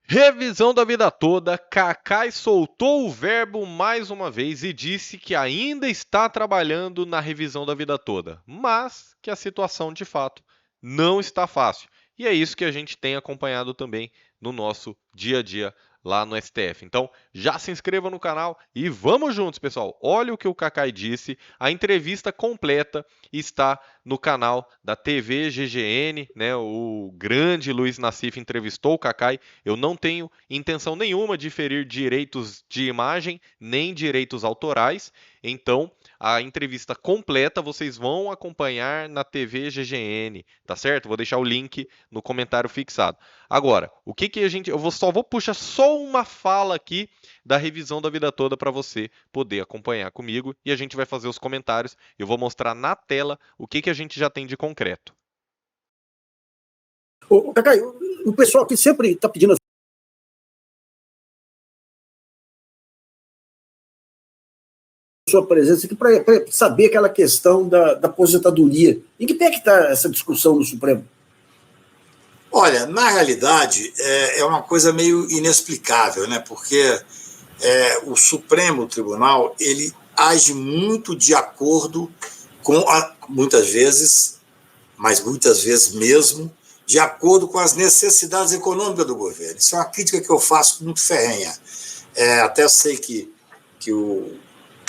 Revisão da vida toda, Kakai soltou o verbo mais uma vez e disse que ainda está trabalhando na revisão da vida toda, mas que a situação de fato não está fácil. E é isso que a gente tem acompanhado também no nosso dia a dia lá no STF. Então, já se inscreva no canal e vamos juntos, pessoal. Olha o que o Kakai disse. A entrevista completa está no canal da TV GGN, né? O grande Luiz Nassif entrevistou o Kakai. Eu não tenho intenção nenhuma de ferir direitos de imagem, nem direitos autorais. Então, a entrevista completa vocês vão acompanhar na TV GGN, tá certo? Vou deixar o link no comentário fixado. Agora, o que que a gente, só vou puxar só uma fala aqui da revisão da vida toda para você poder acompanhar comigo e a gente vai fazer os comentários. Eu vou mostrar na tela o que que a gente já tem de concreto. Ô, Kakai, o pessoal aqui sempre está pedindo a sua presença aqui para saber aquela questão da aposentadoria. Em que pé que está essa discussão no Supremo? Olha, na realidade, é uma coisa meio inexplicável, né? Porque o Supremo Tribunal, ele age muito de acordo com, muitas vezes, mas muitas vezes mesmo, de acordo com as necessidades econômicas do governo. Isso é uma crítica que eu faço muito ferrenha. Até sei que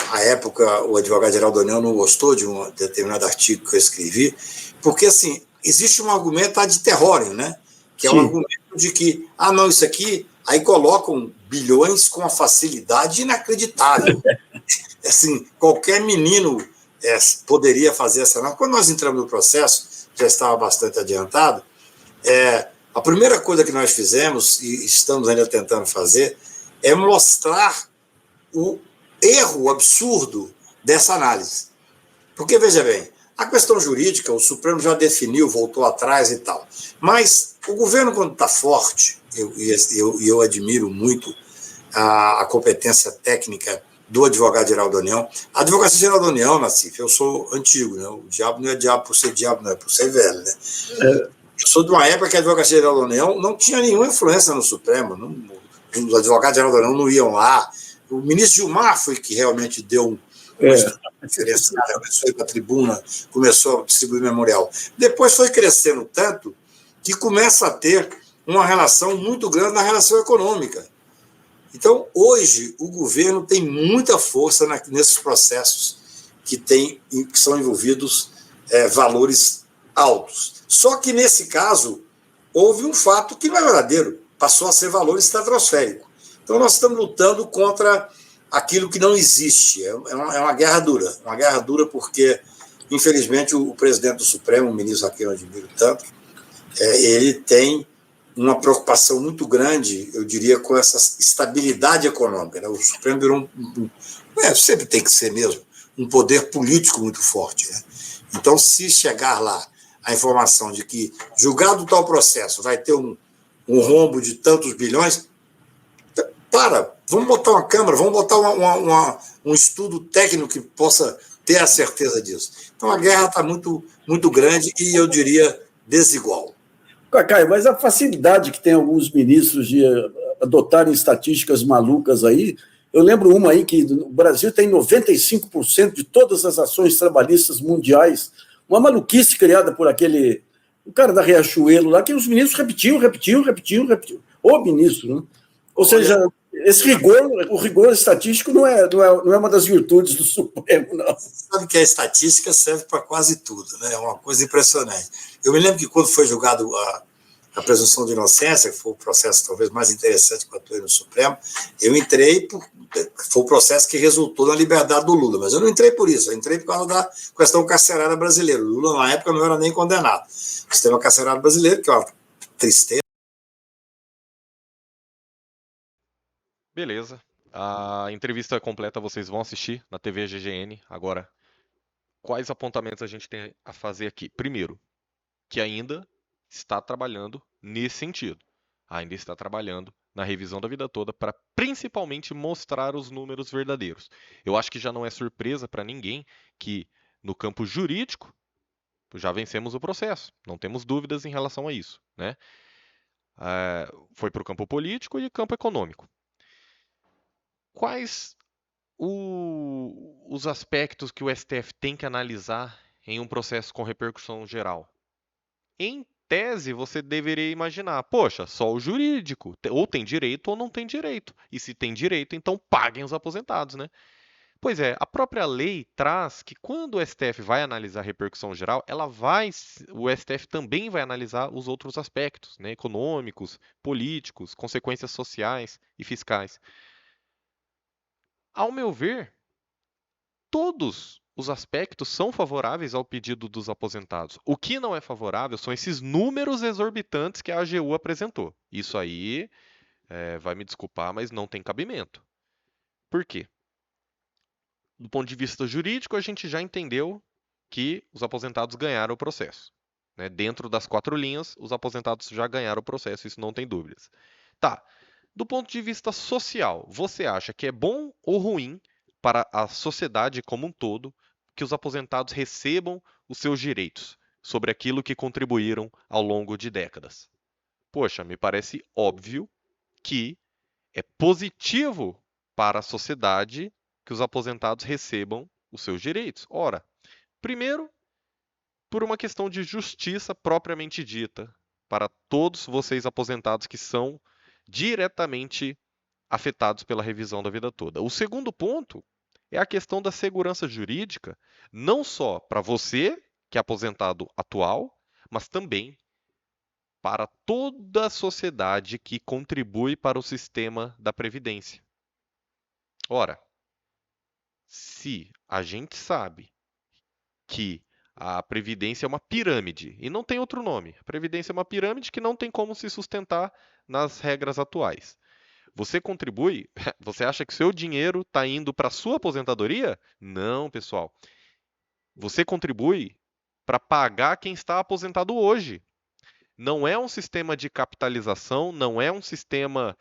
à época, o advogado-geral da União não gostou de um determinado artigo que eu escrevi, porque, assim, existe um argumento ad terrorem, né? Que é um argumento de que, não, isso aqui, aí colocam bilhões com uma facilidade inacreditável. Assim, qualquer menino poderia fazer essa análise. Quando nós entramos no processo, já estava bastante adiantado, a primeira coisa que nós fizemos, e estamos ainda tentando fazer, é mostrar o erro absurdo dessa análise. Porque, veja bem, a questão jurídica, o Supremo já definiu, voltou atrás e tal. Mas o governo, quando está forte, eu admiro muito a competência técnica do advogado-geral da União. A advocacia-geral da União, Nassif, eu sou antigo, né? O diabo não é diabo por ser diabo, não é por ser velho, né? Eu sou de uma época que a advocacia-geral da União não tinha nenhuma influência no Supremo. Os advogados-geral da União não iam lá. O ministro Gilmar foi que realmente deu uma diferenciada, começou a ir para a tribuna, começou a distribuir memorial. Depois foi crescendo tanto que começa a ter uma relação muito grande na relação econômica. Então, hoje, o governo tem muita força nesses processos que são envolvidos valores altos. Só que, nesse caso, houve um fato que não é verdadeiro, passou a ser valor estratosférico. Então, nós estamos lutando contra aquilo que não existe. É uma guerra dura porque, infelizmente, o presidente do Supremo, o ministro a quem eu admiro tanto, ele tem uma preocupação muito grande, eu diria, com essa estabilidade econômica, né? O Supremo virou sempre tem que ser mesmo, um poder político muito forte, né? Então, se chegar lá a informação de que, julgado tal processo, vai ter um rombo de tantos bilhões, vamos botar uma câmara, vamos botar um estudo técnico que possa ter a certeza disso. Então, a guerra está muito, muito grande e, eu diria, desigual. Kakai, mas a facilidade que tem alguns ministros de adotarem estatísticas malucas aí, eu lembro uma aí que o Brasil tem 95% de todas as ações trabalhistas mundiais, uma maluquice criada por o cara da Riachuelo lá, que os ministros repetiam. O ministro, né? Ou seja, o rigor estatístico não é uma das virtudes do Supremo, não. Você sabe que a estatística serve para quase tudo, né? É uma coisa impressionante. Eu me lembro que quando foi julgado a presunção de inocência, que foi o processo talvez mais interessante que eu atuei no Supremo, eu entrei, foi o processo que resultou na liberdade do Lula, mas eu não entrei por isso, eu entrei por causa da questão carcerária brasileira. O Lula, na época, não era nem condenado. O sistema carcerário brasileiro, que é uma tristeza. Beleza. A entrevista completa vocês vão assistir na TV GGN. Agora, quais apontamentos a gente tem a fazer aqui? Primeiro, que ainda está trabalhando nesse sentido. Ainda está trabalhando na revisão da vida toda para principalmente mostrar os números verdadeiros. Eu acho que já não é surpresa para ninguém que no campo jurídico já vencemos o processo. Não temos dúvidas em relação a isso, né? Foi para o campo político e campo econômico. Quais os aspectos que o STF tem que analisar em um processo com repercussão geral? Em tese, você deveria imaginar, poxa, só o jurídico, ou tem direito ou não tem direito. E se tem direito, então paguem os aposentados, né? Pois é, a própria lei traz que quando o STF vai analisar a repercussão geral, o STF também vai analisar os outros aspectos, né, econômicos, políticos, consequências sociais e fiscais. Ao meu ver, todos os aspectos são favoráveis ao pedido dos aposentados. O que não é favorável são esses números exorbitantes que a AGU apresentou. Isso aí, vai me desculpar, mas não tem cabimento. Por quê? Do ponto de vista jurídico, a gente já entendeu que os aposentados ganharam o processo. Né? Dentro das 4 linhas, os aposentados já ganharam o processo, isso não tem dúvidas. Tá. Do ponto de vista social, você acha que é bom ou ruim para a sociedade como um todo que os aposentados recebam os seus direitos sobre aquilo que contribuíram ao longo de décadas? Poxa, me parece óbvio que é positivo para a sociedade que os aposentados recebam os seus direitos. Ora, primeiro, por uma questão de justiça propriamente dita, para todos vocês aposentados que são diretamente afetados pela revisão da vida toda. O segundo ponto é a questão da segurança jurídica, não só para você, que é aposentado atual, mas também para toda a sociedade que contribui para o sistema da Previdência. Ora, se a gente sabe que a Previdência é uma pirâmide, e não tem outro nome, a Previdência é uma pirâmide que não tem como se sustentar nas regras atuais. Você contribui? Você acha que seu dinheiro está indo para a sua aposentadoria? Não, pessoal. Você contribui para pagar quem está aposentado hoje. Não é um sistema de capitalização, não é um sistema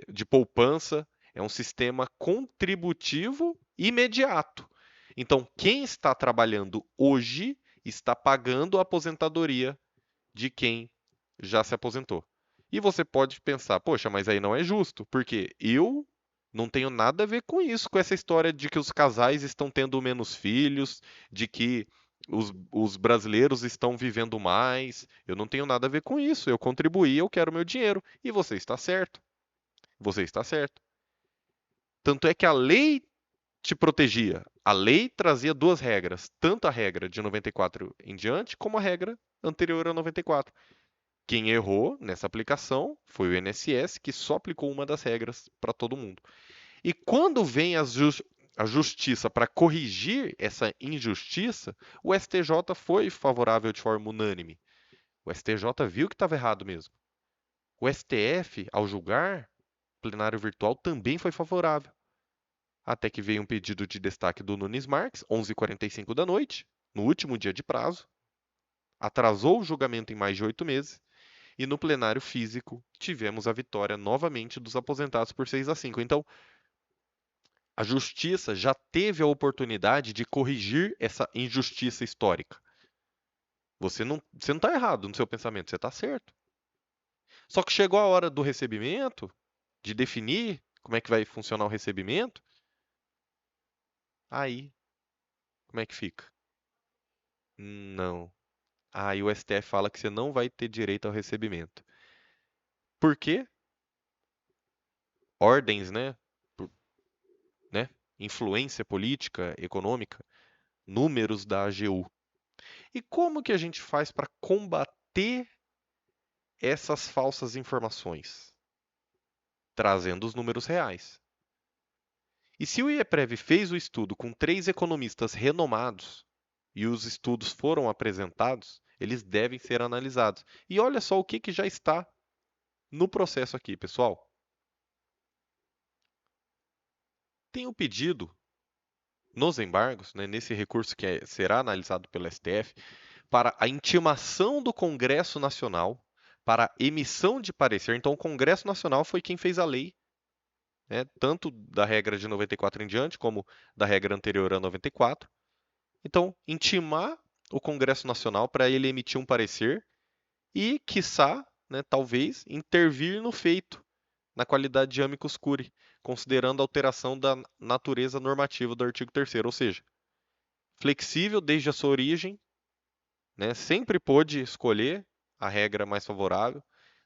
de poupança, é um sistema contributivo imediato. Então, quem está trabalhando hoje está pagando a aposentadoria de quem já se aposentou. E você pode pensar, poxa, mas aí não é justo, porque eu não tenho nada a ver com isso, com essa história de que os casais estão tendo menos filhos, de que os brasileiros estão vivendo mais. Eu não tenho nada a ver com isso. Eu contribuí, eu quero meu dinheiro. E você está certo. Você está certo. Tanto é que a lei te protegia. A lei trazia 2 regras, tanto a regra de 94 em diante, como a regra anterior a 94. Quem errou nessa aplicação foi o INSS, que só aplicou uma das regras para todo mundo. E quando vem a justiça para corrigir essa injustiça, o STJ foi favorável de forma unânime. O STJ viu que estava errado mesmo. O STF, ao julgar, plenário virtual também foi favorável. Até que veio um pedido de destaque do Nunes Marques, 11h45 da noite, no último dia de prazo, atrasou o julgamento em mais de 8 meses, e no plenário físico tivemos a vitória novamente dos aposentados por 6-5. Então, a justiça já teve a oportunidade de corrigir essa injustiça histórica. Você não está errado no seu pensamento, você está certo. Só que chegou a hora do recebimento, de definir como é que vai funcionar o recebimento, aí, como é que fica? Não. Aí o STF fala que você não vai ter direito ao recebimento. Por quê? Ordens, né? Né? Influência política, econômica, números da AGU. E como que a gente faz para combater essas falsas informações? Trazendo os números reais. E se o IEPREV fez o estudo com 3 economistas renomados e os estudos foram apresentados, eles devem ser analisados. E olha só o que já está no processo aqui, pessoal. Tem o pedido nos embargos, né, nesse recurso que será analisado pelo STF, para a intimação do Congresso Nacional para a emissão de parecer. Então, o Congresso Nacional foi quem fez a lei, né, tanto da regra de 94 em diante, como da regra anterior a 94. Então, intimar o Congresso Nacional para ele emitir um parecer e, quiçá, né, talvez, intervir no feito, na qualidade de amicus curiae, considerando a alteração da natureza normativa do artigo 3º, ou seja, flexível desde a sua origem, né, sempre pôde escolher a regra mais favorável,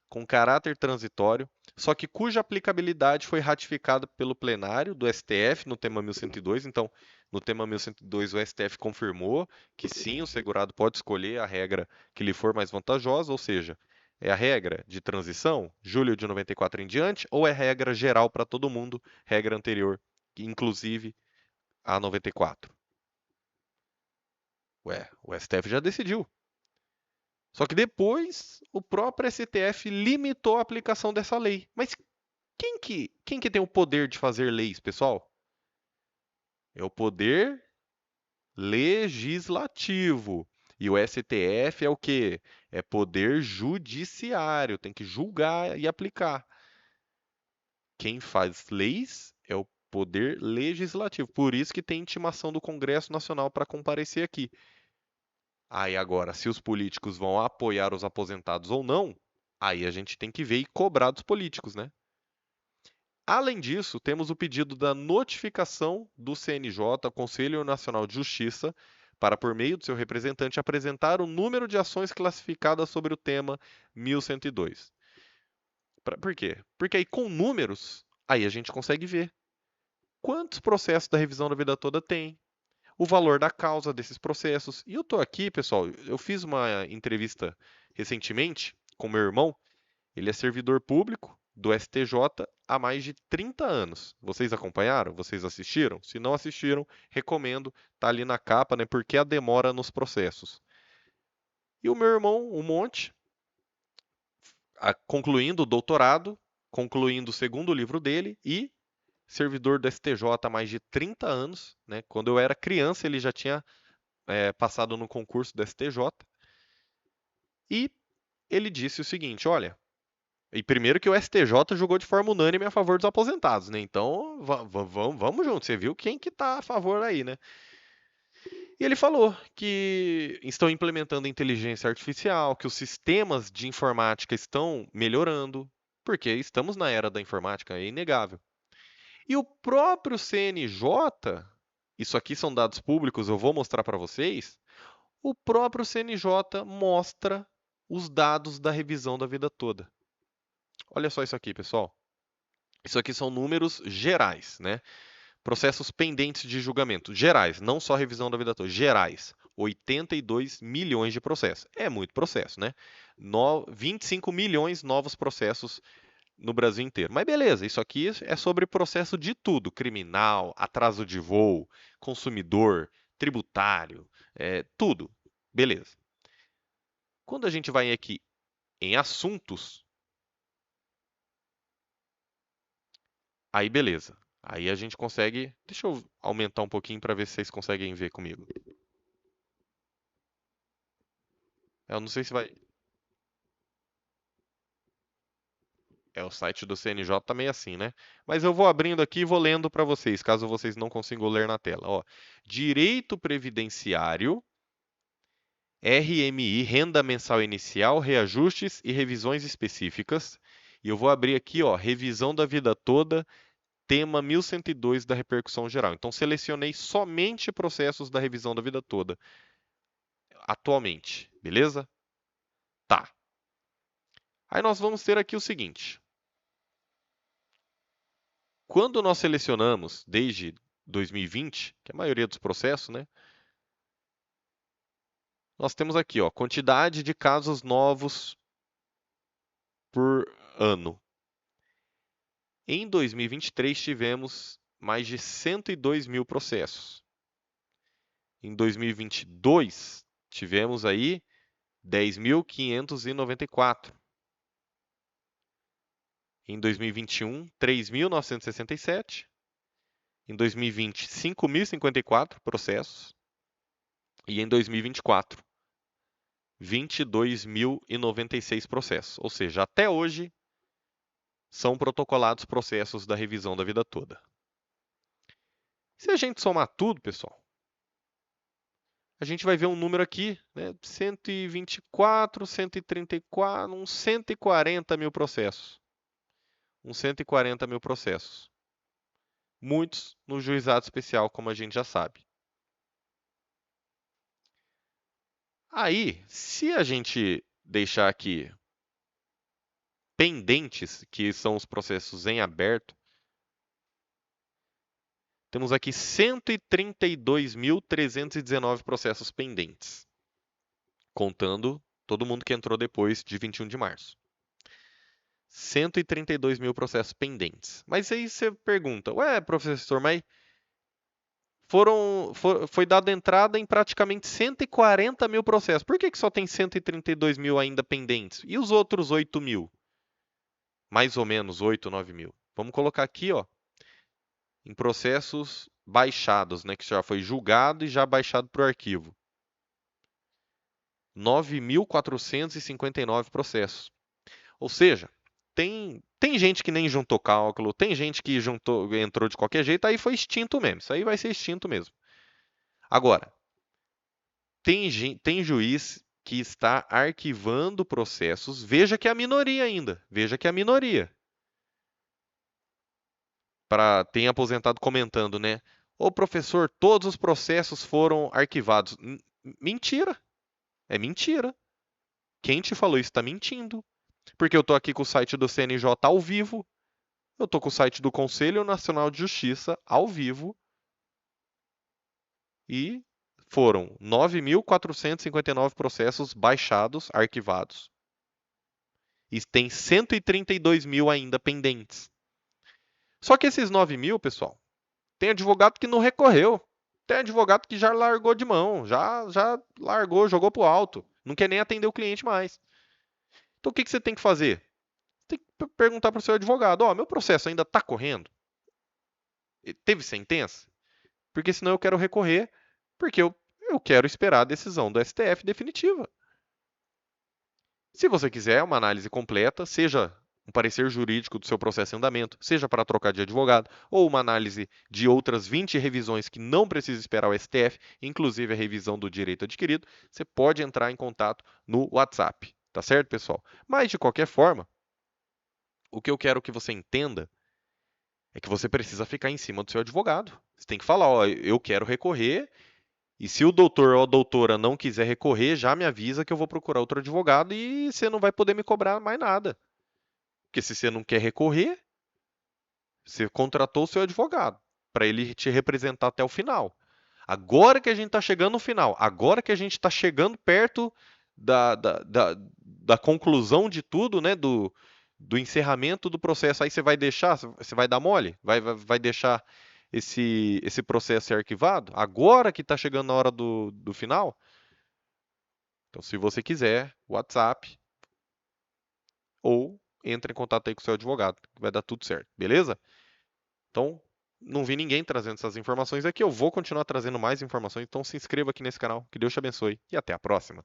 com caráter transitório, só que cuja aplicabilidade foi ratificada pelo plenário do STF no tema 1102. Então, no tema 1102, o STF confirmou que sim, o segurado pode escolher a regra que lhe for mais vantajosa, ou seja, é a regra de transição, julho de 94 em diante, ou é regra geral para todo mundo, regra anterior, inclusive a 94? Ué, o STF já decidiu. Só que depois o próprio STF limitou a aplicação dessa lei. Mas quem que tem o poder de fazer leis, pessoal? É o poder legislativo. E o STF é o quê? É poder judiciário, tem que julgar e aplicar. Quem faz leis é o poder legislativo. Por isso que tem intimação do Congresso Nacional para comparecer aqui. Aí agora, se os políticos vão apoiar os aposentados ou não, aí a gente tem que ver e cobrar dos políticos, né? Além disso, temos o pedido da notificação do CNJ, Conselho Nacional de Justiça, para, por meio do seu representante, apresentar o número de ações classificadas sobre o tema 1102. Por quê? Porque aí com números, aí a gente consegue ver quantos processos da revisão da vida toda tem, o valor da causa desses processos. E eu tô aqui, pessoal, eu fiz uma entrevista recentemente com meu irmão, ele é servidor público do STJ há mais de 30 anos. Vocês acompanharam? Vocês assistiram? Se não assistiram, recomendo, tá ali na capa, né? Porque a demora nos processos. E o meu irmão, um monte, concluindo o doutorado, concluindo o segundo livro dele e servidor do STJ há mais de 30 anos, né? Quando eu era criança, ele já tinha passado no concurso do STJ. E ele disse o seguinte: olha, e primeiro que o STJ julgou de forma unânime a favor dos aposentados, né? Então, vamos junto. Você viu quem que tá a favor aí, né? E ele falou que estão implementando inteligência artificial, que os sistemas de informática estão melhorando, porque estamos na era da informática, é inegável. E o próprio CNJ, isso aqui são dados públicos, eu vou mostrar para vocês, o próprio CNJ mostra os dados da revisão da vida toda. Olha só isso aqui, pessoal. Isso aqui são números gerais, né? Processos pendentes de julgamento, gerais, não só revisão da vida toda, gerais. 82 milhões de processos. É muito processo, né? 25 milhões novos processos no Brasil inteiro. Mas beleza, isso aqui é sobre processo de tudo: criminal, atraso de voo, consumidor, tributário, tudo. Beleza. Quando a gente vai aqui em assuntos, aí beleza. Aí a gente consegue. Deixa eu aumentar um pouquinho para ver se vocês conseguem ver comigo. Eu não sei se vai. O site do CNJ tá meio assim, né? Mas eu vou abrindo aqui e vou lendo para vocês, caso vocês não consigam ler na tela. Ó, direito previdenciário, RMI, renda mensal inicial, reajustes e revisões específicas. E eu vou abrir aqui, ó, revisão da vida toda, tema 1102 da repercussão geral. Então, selecionei somente processos da revisão da vida toda, atualmente, beleza? Tá. Aí nós vamos ter aqui o seguinte. Quando nós selecionamos desde 2020, que é a maioria dos processos, né? Nós temos aqui, ó, quantidade de casos novos por ano. Em 2023 tivemos mais de 102 mil processos. Em 2022 tivemos aí 10.594. Em 2021, 3.967. Em 2020, 5.054 processos. E em 2024, 22.096 processos. Ou seja, até hoje são protocolados processos da revisão da vida toda. Se a gente somar tudo, pessoal, a gente vai ver um número aqui, né? 124, 134, uns 140 mil processos. Uns 140 mil processos. Muitos no juizado especial, como a gente já sabe. Aí, se a gente deixar aqui pendentes, que são os processos em aberto, temos aqui 132.319 processos pendentes, contando todo mundo que entrou depois de 21 de março. 132 mil processos pendentes. Mas aí você pergunta, ué, professor, mas foi dada entrada em praticamente 140 mil processos. Por que só tem 132 mil ainda pendentes? E os outros 8 mil? Mais ou menos 8, 9 mil. Vamos colocar aqui, ó, em processos baixados, né, que já foi julgado e já baixado para o arquivo. 9.459 processos. Ou seja, tem gente que nem juntou cálculo, tem gente que entrou de qualquer jeito, aí foi extinto mesmo. Isso aí vai ser extinto mesmo. Agora, tem juiz que está arquivando processos, veja que é a minoria ainda, veja que é a minoria. Tem aposentado comentando, né? Ô professor, todos os processos foram arquivados. Mentira. É mentira. Quem te falou isso está mentindo. Porque eu estou aqui com o site do CNJ ao vivo. Eu estou com o site do Conselho Nacional de Justiça ao vivo. E foram 9.459 processos baixados, arquivados. E tem 132 mil ainda pendentes. Só que esses 9 mil, pessoal, tem advogado que não recorreu. Tem advogado que já largou de mão, já largou, jogou pro alto. Não quer nem atender o cliente mais. Então o que você tem que fazer? Tem que perguntar para o seu advogado, ó, meu processo ainda está correndo? Teve sentença? Porque senão eu quero recorrer, porque eu quero esperar a decisão do STF definitiva. Se você quiser uma análise completa, seja um parecer jurídico do seu processo em andamento, seja para trocar de advogado, ou uma análise de outras 20 revisões que não precisa esperar o STF, inclusive a revisão do direito adquirido, você pode entrar em contato no WhatsApp. Tá certo, pessoal? Mas, de qualquer forma, o que eu quero que você entenda é que você precisa ficar em cima do seu advogado. Você tem que falar, ó, eu quero recorrer, e se o doutor ou a doutora não quiser recorrer, já me avisa que eu vou procurar outro advogado e você não vai poder me cobrar mais nada. Porque se você não quer recorrer, você contratou o seu advogado para ele te representar até o final. Agora que a gente está chegando no final, agora que a gente está chegando perto da conclusão de tudo, né, do encerramento do processo, aí você vai deixar, você vai dar mole? Vai deixar esse processo ser arquivado? Agora que está chegando na hora do final? Então, se você quiser, WhatsApp ou entre em contato aí com o seu advogado, que vai dar tudo certo, beleza? Então, não vi ninguém trazendo essas informações aqui, eu vou continuar trazendo mais informações, então se inscreva aqui nesse canal, que Deus te abençoe e até a próxima.